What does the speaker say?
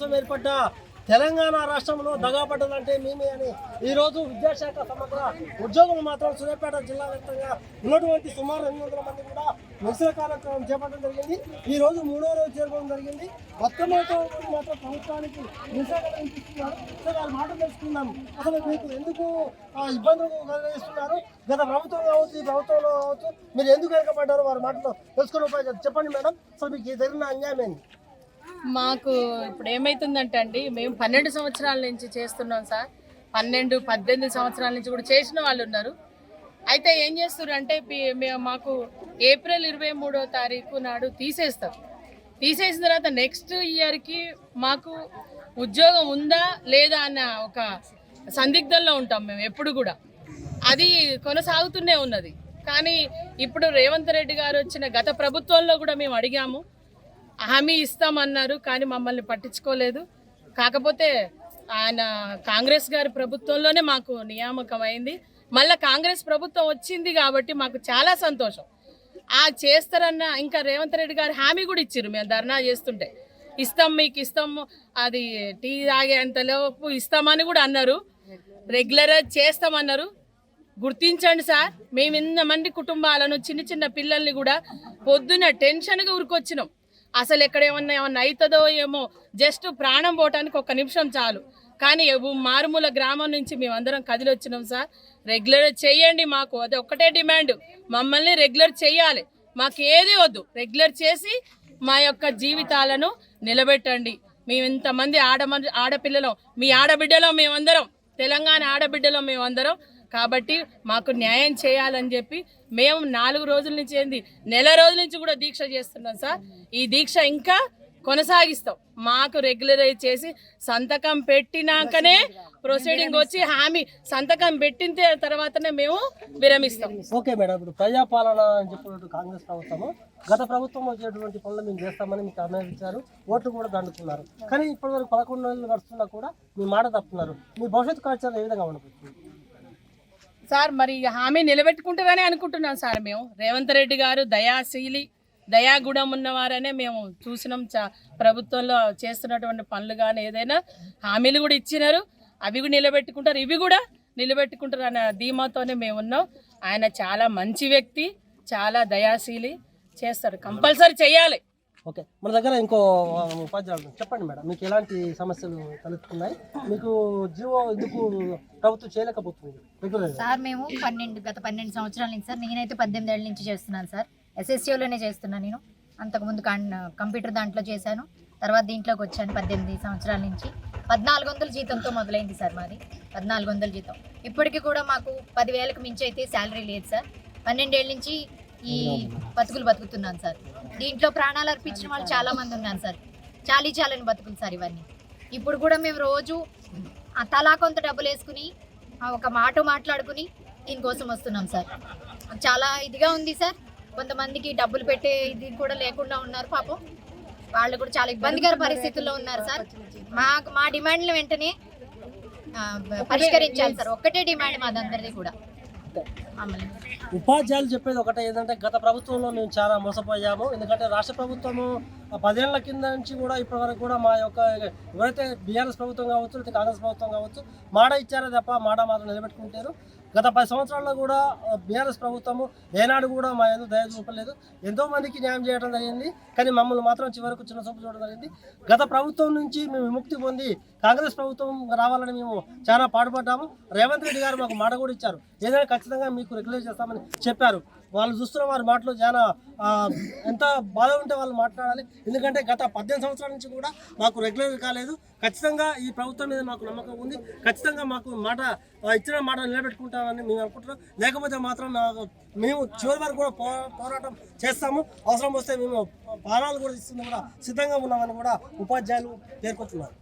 కోసం ఏర్పడ్డ తెలంగాణ రాష్ట్రంలో దగాపడ్డదంటే మేమే అని ఈరోజు విద్యాశాఖ సమగ్ర ఉద్యోగులు మాత్రం సూర్యాపేట జిల్లా వ్యాప్తంగా ఉన్నటువంటి సుమారు 800 మంది కూడా నిరసన కార్యక్రమం చేపట్టడం జరిగింది. ఈ రోజు 3వ రోజు చేరుకోవడం జరిగింది. మొత్తంతో మాత్రం ప్రభుత్వానికి నిరసన ఇస్తున్నారు. వాళ్ళ మాట తెలుసుకుందాం. అసలు మీకు ఎందుకు ఇబ్బందులు కలిగిస్తున్నారు? గత ప్రభుత్వం కావచ్చు, ఈ ప్రభుత్వంలో కావచ్చు, మీరు ఎందుకు వెనకబడ్డారు? వారి మాటలో తెలుసుకుని చెప్పండి మేడం. అసలు మీకు జరిగిన అన్యాయం ఏంటి? మాకు ఇప్పుడు ఏమవుతుందంటే అండి, మేము 12 సంవత్సరాల నుంచి చేస్తున్నాం సార్. 18 సంవత్సరాల నుంచి కూడా చేసిన వాళ్ళు ఉన్నారు. అయితే ఏం చేస్తారు అంటే మాకు ఏప్రిల్ 23వ తారీఖు నాడు తీసేస్తాం. తీసేసిన తర్వాత నెక్స్ట్ ఇయర్కి మాకు ఉద్యోగం ఉందా లేదా అన్న ఒక సందిగ్ధంలో ఉంటాం మేము ఎప్పుడు కూడా. అది కొనసాగుతూనే ఉన్నది. కానీ ఇప్పుడు రేవంత్ రెడ్డి గారు వచ్చిన గత ప్రభుత్వంలో కూడా మేము అడిగాము, హామీ ఇస్తామన్నారు, కానీ మమ్మల్ని పట్టించుకోలేదు. కాకపోతే ఆయన కాంగ్రెస్ గారి ప్రభుత్వంలోనే మాకు నియామకం అయింది. మళ్ళీ కాంగ్రెస్ ప్రభుత్వం వచ్చింది కాబట్టి మాకు చాలా సంతోషం. చేస్తారన్న ఇంకా రేవంత్ రెడ్డి గారు హామీ కూడా ఇచ్చారు. మేము ధర్నా చేస్తుంటే ఇస్తాం, మీకు ఇస్తాము, అది టీ తాగేంతలోపు ఇస్తామని కూడా అన్నారు. రెగ్యులర్ చేస్తామన్నారు. గుర్తించండి సార్, మేము ఇంతమంది కుటుంబాలను చిన్న చిన్న పిల్లల్ని కూడా పొద్దున టెన్షన్గా ఉరికొచ్చినాం. అసలు ఎక్కడ ఏమన్నా అవుతుందో ఏమో, జస్ట్ ప్రాణం పోవటానికి 1 నిమిషం చాలు. కానీ మారుమూల గ్రామం నుంచి మేమందరం కదిలి వచ్చినాం సార్. రెగ్యులర్ చేయండి, మాకు అది ఒక్కటే డిమాండ్, మమ్మల్ని రెగ్యులర్ చేయాలి. మాకు ఏది వద్దు, రెగ్యులర్ చేసి మా యొక్క జీవితాలను నిలబెట్టండి. మేము ఇంతమంది ఆడపిల్లలం, మీ ఆడబిడ్డలం మేమందరం, తెలంగాణ ఆడబిడ్డలం మేమందరం. కాబట్టి మాకు న్యాయం చేయాలని చెప్పి మేము 4 రోజుల నుంచి నెల రోజుల నుంచి కూడా దీక్ష చేస్తున్నాం సార్. ఈ దీక్ష ఇంకా కొనసాగిస్తాం. మాకు రెగ్యులరైజ్ చేసి సంతకం పెట్టినాకనే ప్రొసీడింగ్ వచ్చి హామీ సంతకం పెట్టిన తర్వాతనే మేము విరమిస్తాం. ఓకే మేడం, ఇప్పుడు ప్రజాపాలన అని చెప్పినట్టు కాంగ్రెస్ ప్రభుత్వము గత ప్రభుత్వం వచ్చేటువంటి పనులు మేము చేస్తామని మీకు హామీ ఇచ్చారు, ఓట్లు కూడా దండుకున్నారు. కానీ ఇప్పటివరకు 11 నెలలు గడుస్తున్నా కూడా మీ మాట తప్పుతున్నారు. మీ భవిష్యత్తు కార్యాచరణ ఏ విధంగా ఉండబోతుంది సార్? మరి హామీ నిలబెట్టుకుంటారని అనుకుంటున్నాం సార్. మేము రేవంత్ రెడ్డి గారు దయాశీలి, దయాగుణం ఉన్నవారనే మేము చూసినాం. ప్రభుత్వంలో చేస్తున్నటువంటి పనులు కానీ ఏదైనా హామీలు కూడా ఇచ్చినారు, అవి కూడా నిలబెట్టుకుంటారు, ఇవి కూడా నిలబెట్టుకుంటారు అనే ధీమాతోనే మేము ఉన్నాం. ఆయన చాలా మంచి వ్యక్తి, చాలా దయాశీలి, చేస్తారు, కంపల్సరీ చేయాలి. ఓకే, మన దగ్గర ఇంకో ఉపాధ్యాయులు చెప్పండి మేడం, మీకు ఎలాంటి సమస్యలు తలెత్తుతున్నాయి? మీకు జీవో ఎందుకు ప్రభుత్వం చేయలేకపోతుంది? సార్ మేము గత 12 సంవత్సరాల నుంచి సార్, నేనైతే 18 ఏళ్ళ నుంచి చేస్తున్నాను సార్. SSCలోనే చేస్తున్నాను నేను. అంతకుముందు కంప్యూటర్ దాంట్లో చేశాను, తర్వాత దీంట్లోకి వచ్చాను. 18 సంవత్సరాల నుంచి 1400 జీతంతో మొదలైంది సార్ మాది. 1400 జీతం. ఇప్పటికీ కూడా మాకు 10,000కి మించి అయితే శాలరీ లేదు సార్. 12 ఏళ్ళ నుంచి ఈ బతుకుతున్నాను సార్. దీంట్లో ప్రాణాలు అర్పించిన వాళ్ళు చాలా మంది ఉన్నారు సార్. చాలని బతుకులు సార్ ఇవన్నీ. ఇప్పుడు కూడా మేము రోజు తలా కొంత డబ్బులు వేసుకుని ఒక మాట మాట్లాడుకుని దీనికోసం వస్తున్నాం సార్. చాలా ఇదిగా ఉంది సార్. కొంతమందికి డబ్బులు పెట్టే ఇది కూడా లేకుండా ఉన్నారు పాపం. వాళ్ళు కూడా చాలా ఇబ్బందికర పరిస్థితుల్లో ఉన్నారు సార్. మా డిమాండ్లు వెంటనే పరిష్కరించాలి సార్. ఒక్కటే డిమాండ్ మాదందరిది కూడా. ఉపాధ్యాయులు చెప్పేది ఒకటే, ఏంటంటే గత ప్రభుత్వంలో మేము చాలా మోసపోయాము. ఎందుకంటే రాష్ట్ర ప్రభుత్వము 10 ఏళ్ల కింద నుంచి కూడా ఇప్పటి వరకు కూడా మా యొక్క ఎవరైతే బీఆర్ఎస్ ప్రభుత్వం కావచ్చు, లేకపోతే కాంగ్రెస్ ప్రభుత్వం కావచ్చు, మాట ఇచ్చారో తప్ప మాట మాత్రం నిలబెట్టుకుంటారు. గత 10 సంవత్సరాల్లో కూడా బీఆర్ఎస్ ప్రభుత్వము ఏనాడు కూడా మా ఎందుకు దయ చూపలేదు. ఎంతోమందికి న్యాయం చేయడం జరిగింది, కానీ మమ్మల్ని మాత్రం చివరకు చిన్న చూపు చూడడం జరిగింది. గత ప్రభుత్వం నుంచి మేము విముక్తి పొంది కాంగ్రెస్ ప్రభుత్వం రావాలని మేము చాలా పాటుపడ్డాము. రేవంత్ రెడ్డి గారు మాకు మాట కూడా ఇచ్చారు, ఏదైనా ఖచ్చితంగా మీకు రెగ్యులర్ చేస్తామని చెప్పారు. వాళ్ళు చూస్తున్న వారి మాటలో చాలా ఎంత బాధ ఉంటే వాళ్ళు మాట్లాడాలి. ఎందుకంటే గత 18 సంవత్సరాల నుంచి కూడా మాకు రెగ్యులర్ కాలేదు. ఖచ్చితంగా ఈ ప్రభుత్వం మీద మాకు నమ్మకం ఉంది. ఖచ్చితంగా మాకు ఇచ్చిన మాట నిలబెట్టుకుంటామని మేము అనుకుంటున్నాం. లేకపోతే మాత్రం మేము చివరి వరకు కూడా పోరాటం చేస్తాము. అవసరం వస్తే మేము ప్రాణాలు కూడా ఇస్తున్నా కూడా సిద్ధంగా ఉన్నామని కూడా ఉపాధ్యాయులు పేర్కొంటున్నారు.